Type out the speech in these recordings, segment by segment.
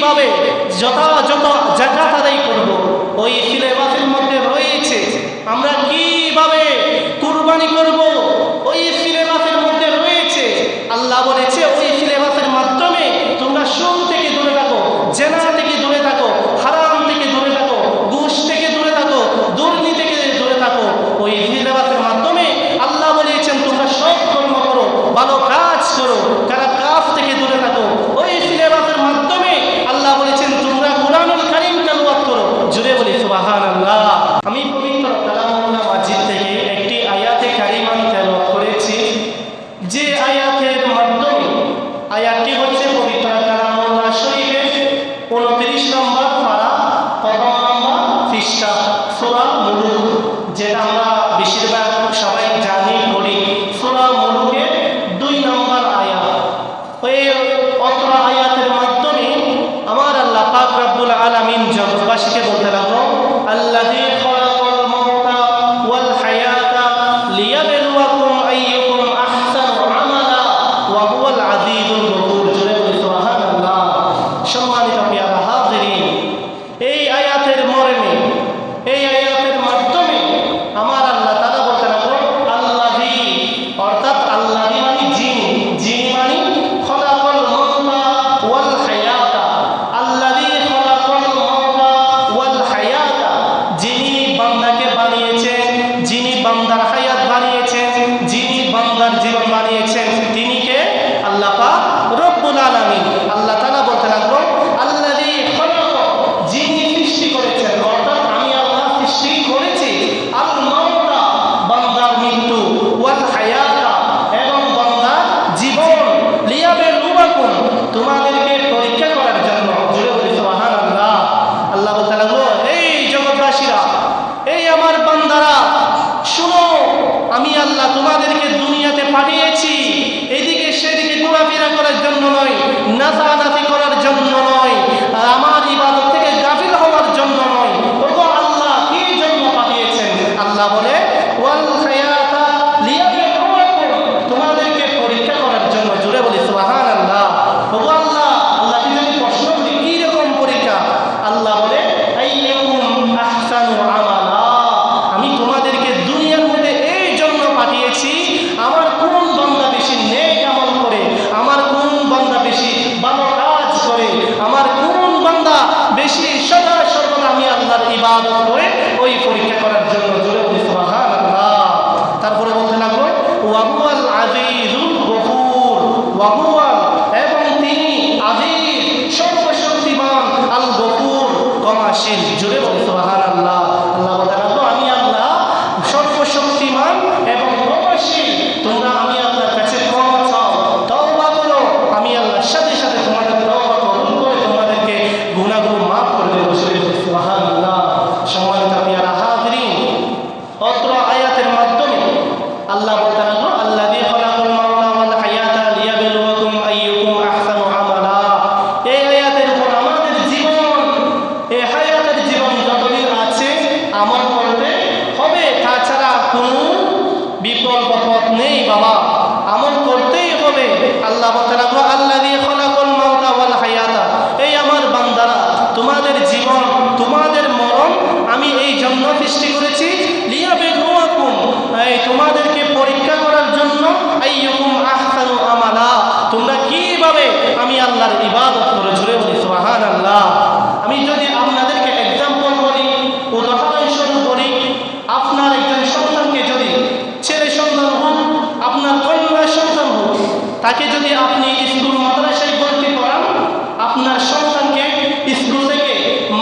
কিভাবে যথাযথ যাকাত আদায় করব, ওই সিলেবাসের মধ্যে রয়েছে। আমরা কিভাবে কুরবানি করব, ওই সিলেবাসের মধ্যে রয়েছে। আল্লাহ বলেছে ওই সিলেবাসের মাধ্যমে তোমরা সুদ থেকে দূরে থাকো, জেনা থেকে দূরে থাকো, হারাম থেকে দূরে থাকো, ঘুষ থেকে দূরে থাকো, দুর্নীতি থেকে দূরে থাকো। ওই সিলেবাসের মাধ্যমে আল্লাহ বলেছেন তোমরা সৎ কর্ম করো, ভালো কাজ করো, খারাপ কাজ থেকে দূরে থাকো। ওই সিলেবাসের মাধ্যমে আল্লাহ বলেছেন তোমরা কুরআনুল কারীম তেলাওয়াত করো। জুড়ে বলি সুবহানাল্লাহ। আমি পবিত্র কালামুল্লাহ মাজিদ থেকে একটি আয়াতে কারিমা তেলাওয়াত করেছি, যে আয়াতের মাধ্যমে, আয়াতটি হচ্ছে পবিত্র কালামুল্লাহ শরীফের 29 নম্বর পারা 15 নম্বর পৃষ্ঠা, সূরা মুলুক, যেটা আমরা বেশিরভাগ সবাই জানি পড়ি। সূরা মুলুকের 2 নম্বর আয়াত। ওই অত্র আয়াতের মাধ্যমে আমার আল্লাহ পাক রব্বুল আলামিন জগৎবাসীকে বলতে লাগলো, আল্লাযী খালাকাল মাউতা ওয়াল হায়াতা লিয়াবলুয়াকুম আইয়ুকুম আহসানু আমালা ওয়া হুয়াল আজিজুল গফুর। জুড়ে বলি সুবহানাল্লাহ। সম্মানিত প্রিয় হাজিরিন, এই আয়াতের মর্মে, এই আয়াতের মাধ্যমে আমার আল্লাহ তাআলা বলতে লাগলো আল্লাযী, অর্থাৎ আল্লাযী মানে যিনি, যিনি মানে খালাকাল মাউতা ওয়াল হায়াতা, আল্লাযী খালাকাল মাউতা ওয়াল হায়াতা, যিনি বান্দাকে বানিয়েছেন, যিনি বান্দার হায়াত বানিয়েছেন, যিনি বান্দার জীবন বানিয়েছেন, তিনি কে? আল্লাহ পাক রব্বুল আলামিন। আল্লাহ তাআলা বলতে লাগলো আল্লাযী খালাকা, যিনি সৃষ্টি করেছেন, অর্থাৎ আমি আল্লাহ সৃষ্টি করেছি আল মাউতা, বান্দার মৃত্যু, ওয়াল হায়াতা, এবং বান্দার জীবন, লিয়াবলুয়াকুম, তোমাদেরকে পরীক্ষা করার জন্য। জুড়ে বলি সুবহানাল্লাহ। আল্লাহ বলতে লাগলো এই জগৎবাসীরা, এই আমার বান্দারা শুনো, আমি আল্লাহ তোমাদেরকে দুনিয়াতে পাঠিয়েছি এদিকে সেদিকে ঘোরাফেরা করার জন্য নয়, নাচানাচি করার জন্য নয়, আর আমার ইবাদত থেকে গাফিল হওয়ার জন্য নয়। ওগো আল্লাহ কি জন্য পাঠিয়েছেন? আল্লাহ বলে ওয়াল হায়াতা লিয়াবলুয়াকুম, তোমাদেরকে পরীক্ষা করার জন্য। জুড়ে বলি সুবহানাল্লাহ। ওগো আল্লাহ, আল্লাহকে যদি প্রশ্ন করি কি রকম পরীক্ষা? আল্লাহ বলে আইয়ুকুম আহসানু আমালা, আমি তোমাদেরকে দুনিয়ার মধ্যে এই জন্য পাঠিয়েছি আমার কোন বান্দা বেশি নেক আমল করে, আমার কোন বান্দা বেশি ভালো কাজ করে, আমার কোন বান্দা বেশি সদা সর্বদা আমি আল্লাহর ইবাদত করে, ওই পরীক্ষা করার জন্য। জুড়ে বলি সুবহানাল্লাহ। তারপরে বলতে লাগলো ওয়া হুয়াল আজিজুল গফুর, ওয়া হুয়াল, এবং তিনি আজিজ, সর্বশক্তিমান, আল গফুর, ক্ষমাশীল। জুড়ে বলি সুবহানাল্লাহ। আল্লাহ বলতে লাগলো আমি আল্লাহ সর্বশক্তিমান এবং ক্ষমাশীল, তোমরা আমি আল্লাহর কাছে ক্ষমা চাও, তওবা করো, আমি আল্লাহর সাথে সাথে তোমাদের তওবা কবুল করে তোমাদেরকে গুনাহগুলো মাফ করে দেব। সুবহানাল্লাহ। সম্মানিত প্রিয় হাজিরিন, অত্র আয়াতের মাধ্যমে আল্লাহ বলতে লাগলো আল্লাযী খালাকাল মাউতা ওয়াল হায়াতা লিয়াবলুয়াকুম আইয়ুকুম আহসানু আমালা। এই আয়াতের উপর আমাদের জীবন, এই হায়াতের জীবন যতদিন আছে আমল করতে হবে, তাছাড়া কোনো বিকল্প পথ নেই বাবা, আমল করতেই হবে। আল্লাহ বলতে লাগলো আল্লাযী খালাকাল মাউতা ওয়াল হায়াতা, এই আমার বান্দারা তোমাদের জীবন, তোমাদের মরণ আমি এই জন্য সৃষ্টি করেছি লিয়াবলুয়াকুম, এই তোমাদেরকে পরীক্ষা করার জন্য, আইয়ুকুম আহসানু আমালা, তোমরা কিভাবে আমি আল্লাহর ইবাদত করো। জুড়ে বলি সুবহানাল্লাহ। আমি যদি আপনাদেরকে এক্সাম্পল বলি, উদাহরণস্বরূপ বলি, আপনার একজন সন্তানকে যদি, ছেলে সন্তান হোক, আপনার কন্যা সন্তান হোক, তাকে যদি আপনি স্কুল মাদ্রাসায় ভর্তি করান, আপনার সন্তানকে স্কুল থেকে,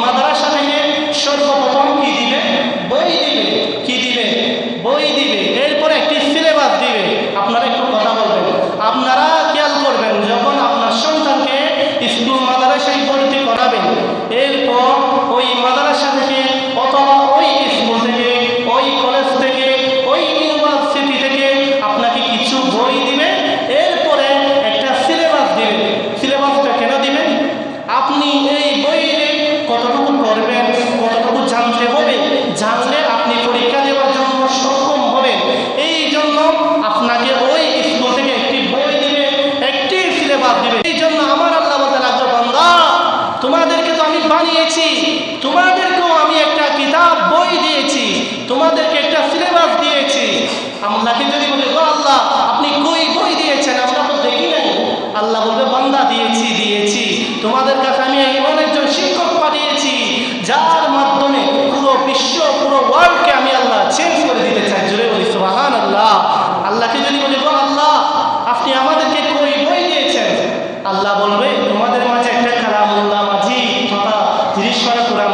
মাদ্রাসা থেকে সর্বপ্রথম কি দিবে? বই দিবে। কি দিবে? বই দিবে। এরপরে একটি সিলেবাস দিবে। আপনারা একটু কথা বলবেন, আপনারা খেয়াল করবেন, যখন আপনার সন্তানকে স্কুল মাদ্রাসায় ভর্তি করাবেন, এরপর ওই মাদ্রাসা থেকে অথবা ওই স্কুল থেকে, ওই কলেজ থেকে, ওই ইউনিভার্সিটি থেকে আপনাকে কিছু বই দিবে, এরপরে একটা সিলেবাস দিবে। সিলেবাসটা কেন দিবেন? আপনি এই বইয়ে কতটুকু পড়বেন, কতটুকু জানতে হবে, জানলে আপনি পরীক্ষা দেওয়ার জন্য সক্ষম হবেন। এই জন্য আপনাকে ওই স্কুল থেকে একটি বই দিবে, একটি সিলেবাস দিবে। এই জন্য আমার আল্লাহ বলতে লাগলো বান্দা, তোমার আল্লাহকে যদি বলে গো আল্লাহ আপনি কই দিয়েছেন, আমরা তো দেখি নাই। আল্লাহ বলবে বান্দা দিয়েছি দিয়েছি, তোমাদের কাছে আমি এমন একজন শিক্ষক পাঠিয়েছি যার মাধ্যমে পুরো বিশ্ব পুরো ওয়ার্ল্ডকে আমি আল্লাহ চেঞ্জ করে দিতে চাই। জোরে বলি সুবহানাল্লাহ। আল্লাহকে যদি বলি গো আল্লাহ আপনি আমাদেরকে কই দিয়েছেন, আল্লাহ বলবে তোমাদের মাঝে একটা কালামুল্লাহ মাঝি তথা 30 পারা কোরআন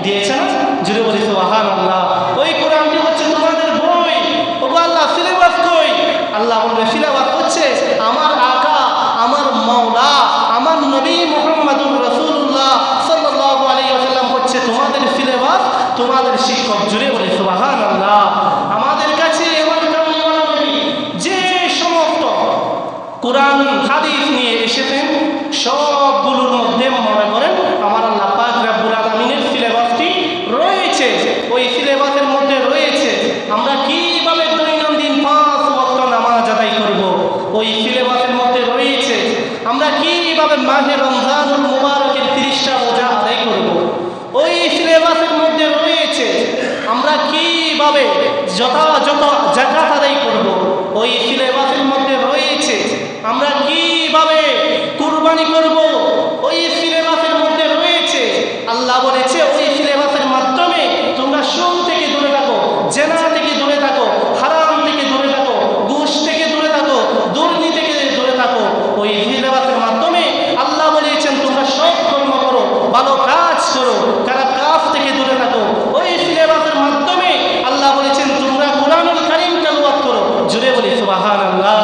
দিয়েছে না? জোরে বলি সুবহানাল্লাহ। ওই কোরআনটি হচ্ছে তোমাদের বই। ও আল্লাহ সিলেবাস কই? আল্লাহ বলবে সিলেবাস হচ্ছে আমার আকা, আমার মাওলা, আমার নবী মুহাম্মদুর রাসূলুল্লাহ সাল্লাল্লাহু আলাইহি ওয়াসাল্লাম হচ্ছে তোমাদের সিলেবাস, তোমাদের শিক্ষক। জোরে বলি সুবহানাল্লাহ। আমাদের কাছে এমন কামলিওয়ালা নবী যে সমস্ত কোরআন হাদিস নিয়ে এসেছেন সবগুলোর মধ্যে মনে করেন আমার আল্লাহ পাক রব্বুল আলামিনের সিলেবাসটি রয়েছে। ওই সিলেবাসের মধ্যে রয়েছে আমরা কিভাবে দৈনন্দিন 5 ওয়াক্ত নামাজ আদায় করব। ওই সিলেবাসের মধ্যে রয়েছে আমরা কিভাবে মাহে রমজানুল মুবারকের 30টা রোজা আদায় করব। ওই সিলেবাসের মধ্যে রয়েছে আমরা কিভাবে যথাযথ যাকাত আদায় করব। ওই সিলেবাসের মধ্যে রয়েছে আমরা কিভাবে কুরবানি করব। ওই সিলেবাসের মধ্যে রয়েছে আল্লাহ বলেছে ওই সিলেবাসের মাধ্যমে তোমরা সুদ থেকে দূরে থাকো, জেনা থেকে দূরে থাকো, হারাম থেকে দূরে থাকো, ঘুষ থেকে দূরে থাকো, দুর্নীতি থেকে দূরে থাকো। ওই সিলেবাসের মাধ্যমে আল্লাহ বলেছেন তোমরা সৎ কর্ম করো, ভালো কাজ করো, খারাপ কাজ থেকে দূরে থাকো। ওই সিলেবাসের মাধ্যমে আল্লাহ বলেছেন তোমরা কোরআনুল কারীম তেলাওয়াত করো। জুড়ে বলি সুবহানাল্লাহ।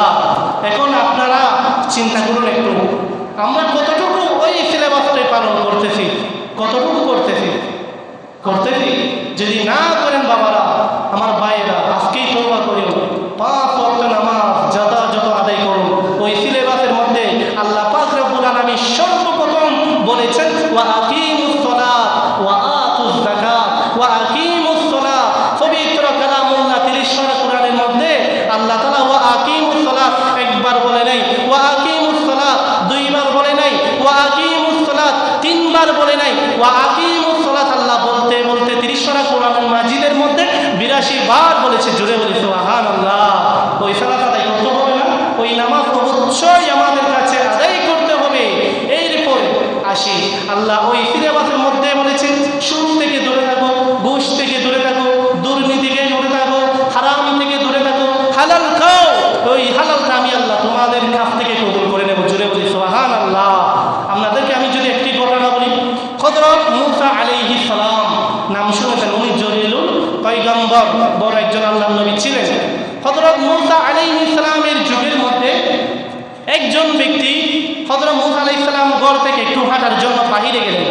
এখন আপনারা চিন্তা করুন একটু, আমরা কতটুকু ওই সিলেবাসটা পালন করতেছি, কতটুকু করতেছি। যদি না করেন বাবারা আমার ভাইয়েরা আজকেই তওবা করিও, 5 ওয়াক্ত নামাজ যথাযথ আদায় করুন। ওই সিলেবাসের মধ্যে আল্লাহ পাক রব্বুল আলামিন সর্বপ্রথম বলেছেন ওয়া আকিমুস সালাত ওয়া আতুজ যাকাত ওয়া আকিমুস সালাত। পবিত্র কালামুল্লাহ 30 পারা কোরআনের মধ্যে আল্লাহ তাআলা ওয়া আকিমুস সালাত একবার বলে নাই, ওয়া আকিমুস সালাত 2 বার বলে নাই, ওয়া আকিমুস সালাত 3 বার বলে নাই, ওয়া আকিমুস সালাত আল্লাহ বলতে 30 পারা কোরআনুল মাজিদের মধ্যে 82 বার বলেছে। জোরে বলি সুবহানাল্লাহ। ওই সালাত আদায় করতে হবে না? ওই নামাজ অবশ্যই আমাদের কাছে আদায় করতে হবে। এরপরে আসি আল্লাহ ওই সিলেবাসের মধ্যে বলেছেন সুদ থেকে দূরে থাকো, ঘুষ থেকে দূরে থাকো, দুর্নীতি থেকে দূরে থাকো, হারাম থেকে দূরে থাকো, হালাল খাও। ওই হালালটা আমি আল্লাহ তোমাদের কাছ থেকে কবুল করে নেব। জোরে বলি সুবহানাল্লাহ। আপনাদেরকে আমি যদি একটি ঘটনা বলি, হযরত মূসা আলাইহিস সালাম নাম শুনেছেন, উনি জলিলুল পয়গম্বর, বড় একজন আল্লাহর নবী ছিলেন। হযরত মূসা আলাইহিস সালামের যুগের মধ্যে একজন ব্যক্তি হযরত মূসা আলাইহিস সালাম ঘর থেকে একটু হাঁটার জন্য বাহিরে গেলেন।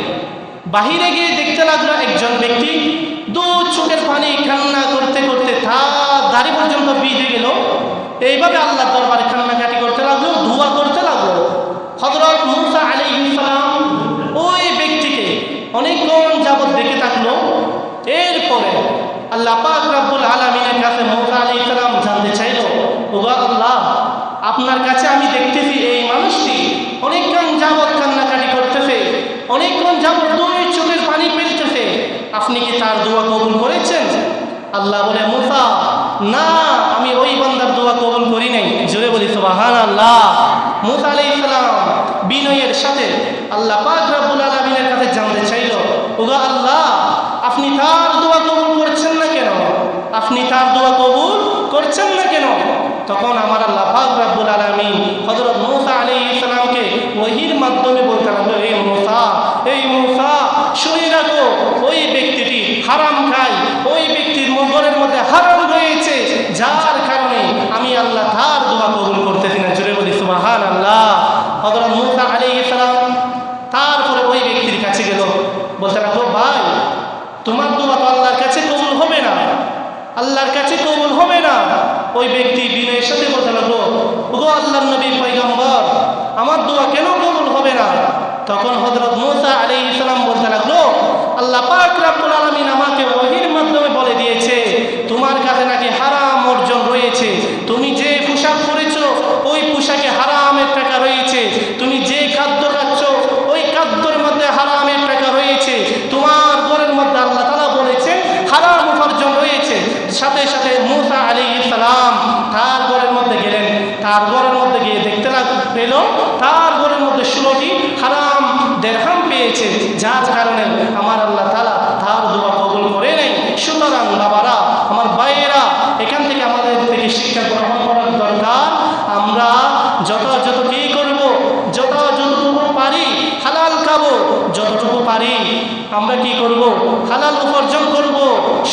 বাহিরে গিয়ে দেখতে লাগলো একজন ব্যক্তি 2 চোখের পানি কান্না করতে করতে তার দাড়ি পর্যন্ত ভিজে গেল। এইভাবে আল্লাহ দরবারে কান্নাকাটি করতে লাগলো, দোয়া করতে লাগলো। হযরত মূসা আলাইহিস সালাম ওই ব্যক্তিকে অনেকক্ষণ যাবত দেখে থাকলো। এরপরে আল্লাহ পাক রব্বুল আলামিনের কাছে মূসা আলাইহিস সালাম জানতে চাইল, ও আল্লাহ আপনার কাছে আমি দেখতেছি এই মানুষটি অনেকক্ষণ যাবত কান্নাকাটি করতেছে, অনেকক্ষণ যাবত 2 চোখের পানি ফেলতেছে, আপনি কি তার দোয়া কবুল করেছেন? আল্লাহ বলে মূসা না, আমি ওই বান্দার দোয়া কবুল করি নাই। জোরে বলি সুবহানাল্লাহ। মূসা আলাইহিস সালাম বিনয়ের সাথে আল্লাহ পাক রব্বুল আলামিনের কাছে জানতে চাইল, ওগো আল্লাহ আপনি তার দোয়া কবুল করছেন না কেন? আপনি তার দোয়া কবুল করছেন না কেন? তখন আমার আল্লাহ পাক রব্বুল আলামিন হযরত মূসা আলাইহিস সালামকে ওহীর মাধ্যমে বলতে লাগলো, এই মূসা শুনে রাখো ওই ব্যক্তিটি হারাম খায়, ওই ব্যক্তির মগরের মধ্যে হারাম রয়েছে, যার কারণে আমি আল্লাহ তার দোয়া কবুল করতেছি না। জোরে বলি সুবহানাল্লাহ। হযরত মূসা আলাইহিস সালাম তারপরে ওই ব্যক্তির কাছে গেল, বলতে লাগলো ভাই তোমার দোয়া তো আল্লাহর কাছে কবুল হবে না, আল্লাহর কাছে কবুল হবে না। ওই ব্যক্তি বিনয়ের সাথে বলতে লাগলো, ওগো আল্লাহর নবী পয়গম্বর আমার দোয়া কেন কবুল হবে না? তখন হযরত মূসা আলাইহিস সালাম বলতে লাগলো, আল্লাহ পাক রব্বুল আলামিন আমাকে ওহীর মাধ্যমে বলে দিয়েছে তোমার কাছে নাকি হারাম অর্জন রয়েছে, তুমি যে পোশাক পরেছো ওই পোশাকে হারামের টাকা রয়েছে, তুমি যে খাদ্য খাচ্ছ ওই খাদ্যের মধ্যে হারামের টাকা রয়েছে, তোমার ঘরের মধ্যে আল্লাহ তাআলা বলেছে হারাম উপার্জন রয়েছে। সাথে সাথে মূসা আলাইহিস সালাম যার কারণে আমার আল্লাহ তাআলা তার দোয়া কবুল করে নেয়। সুতরাং বাবারা, আমার ভাইয়েরা, এখান থেকে আমাদের থেকে শিক্ষা গ্রহণ করার দরকার। আমরা যথাযথ কি করব, যতটুকু পারি হালাল খাবো, যতটুকু পারি আমরা কি করব, হালাল উপার্জন করব।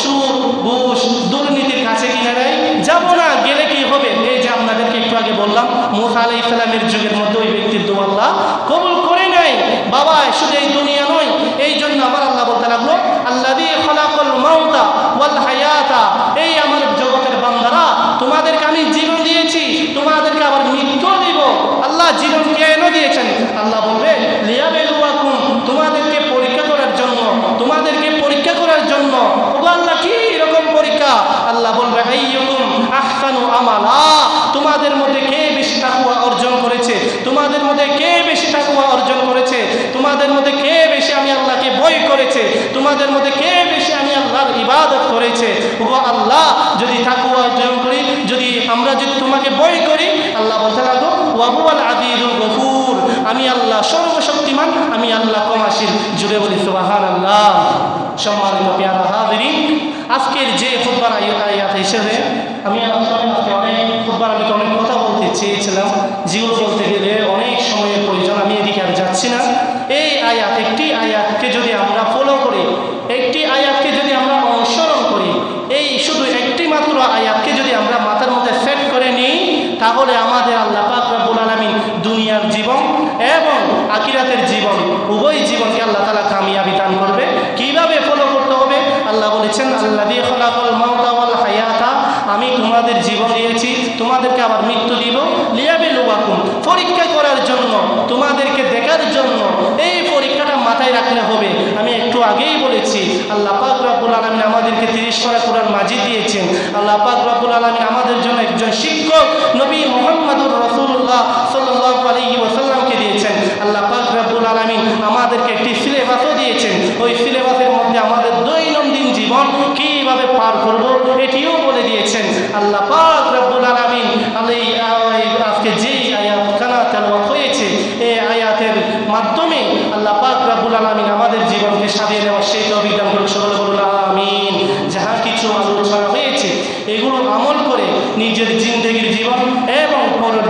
সুদ, ঘুষ, দুর্নীতির কাছে কিনারায় যাব না। গেলে কি হবে? এই যে আপনাদেরকে একটু আগে বললাম, মুসা আলাইহিস সালামের যুগের মধ্যে ওই ব্যক্তির দোয়া আল্লাহ কবুল করে নেয়। বাবা, শুধু এই দুনিয়া নয়, এই জন্য আমার আল্লাহ বলতে লাগলো, আল্লাযী খালাকাল মাউতা ওয়াল হায়াতা, এই আমার জগতের বান্দারা, তোমাদেরকে আমি জীবন দিয়েছি, তোমাদেরকে আবার মৃত্যু দিব। আল্লাহ জীবন কেন দিয়েছেন? আল্লাহ বলবে লিয়াবলুয়াকুম, তোমাদেরকে পরীক্ষা করার জন্য, তোমাদেরকে পরীক্ষা করার জন্য। ওগো আল্লাহ, কি রকম পরীক্ষা? আল্লাহ বলবে আইয়ুকুম আহসানু আমালা, তোমাদের মধ্যে কে বেশি তাকওয়া অর্জন করেছে, তোমাদের মধ্যে কে বেশি তাকওয়া অর্জন করেছে, তোমাদের মধ্যে কে বেশি আমি আল্লাহকে ভয় করেছে, তোমাদের মধ্যে কে বেশি আমি আল্লাহর ইবাদত করেছে। ওগো আল্লাহ, যদি তাকওয়া অর্জন করি, যদি আমরা যদি তোমাকে ভয় করি, আল্লাহ বলতে লাগো ওয়া হুয়াল আযীজুল গফুর, আমি আল্লাহ সর্বশক্তিমান, আমি আল্লাহ ক্ষমাশীল। জুড়ে বলি সুবহানাল্লাহ। সম্মানিত পেয়ারা হাজিরিন, আজকের যে খুতবার আয়াত হিসেবে আমি অনেক কথা বলতে চেয়েছিলাম, যেগুলো বলতে গেলে অনেক সময়ের প্রয়োজন, আমি এদিকে আর যাচ্ছি না। এই আয়াত, একটি আয়াতকে যদি আমরা ফলো করি, একটি আয়াতকে যদি আমরা অনুসরণ করি, এই শুধু একটি মাত্র আয়াতকে যদি আমরা মাথার মধ্যে সেট করে নিই, তাহলে আমাদের আল্লাহ পাক রব্বুল আলামিন দুনিয়ার জীবন এবং আখিরাতের জীবন, উভয় জীবনকে আল্লাহ তাআলা কামিয়াবি দান করবে। কিভাবে ফলো করতে হবে? আল্লাহ বলেছেন আল্লাযী খালাকাল মাউতা ওয়াল হায়াতা, আমি তোমাদের জীবন দিয়েছি, তোমাদেরকে আবার মৃত্যু দিব। লিয়াবলুয়াকুম, পরীক্ষা করার জন্য, তোমাদেরকে দেখার জন্য। এই পরীক্ষাটা মাথায় রাখলে হবে। আমি একটু আগেই বলেছি, আল্লাহ পাক রব্বুল আলামিন আমাদেরকে 30 পারা কোরআন মাজিদ দিয়েছেন। আল্লাহ পাক রব্বুল আলামিন আমাদের জন্য একজন শিক্ষক নবী মুহাম্মদুর রাসূলুল্লাহ সাল্লাল্লাহু আলাইহি ওয়াসাল্লামকে দিয়েছেন। আল্লাহ পাক রব্বুল আলামিন আমাদেরকে একটি সিলেবাসও দিয়েছেন। ওই সিলেবাসের মধ্যে আমাদের দৈনন্দিন জীবন কিভাবে পার করব এটিও বলে দিয়েছেন। আল্লাহ পাক রব্বুল আলামিন আজকে যে আয়াতখানা তেলাওয়াত হয়েছে, এই আয়াতের মাধ্যমে আল্লাহ পাক রব্বুল আলামিন আমাদের জীবনকে সাজিয়ে নেওয়ার সেই তৌফিক দান করুন। সকলে বলুন আমিন। যাহা কিছু আলোচনা হয়েছে, এগুলো আমল করে নিজের জিন্দেগির জীবন এবং পরের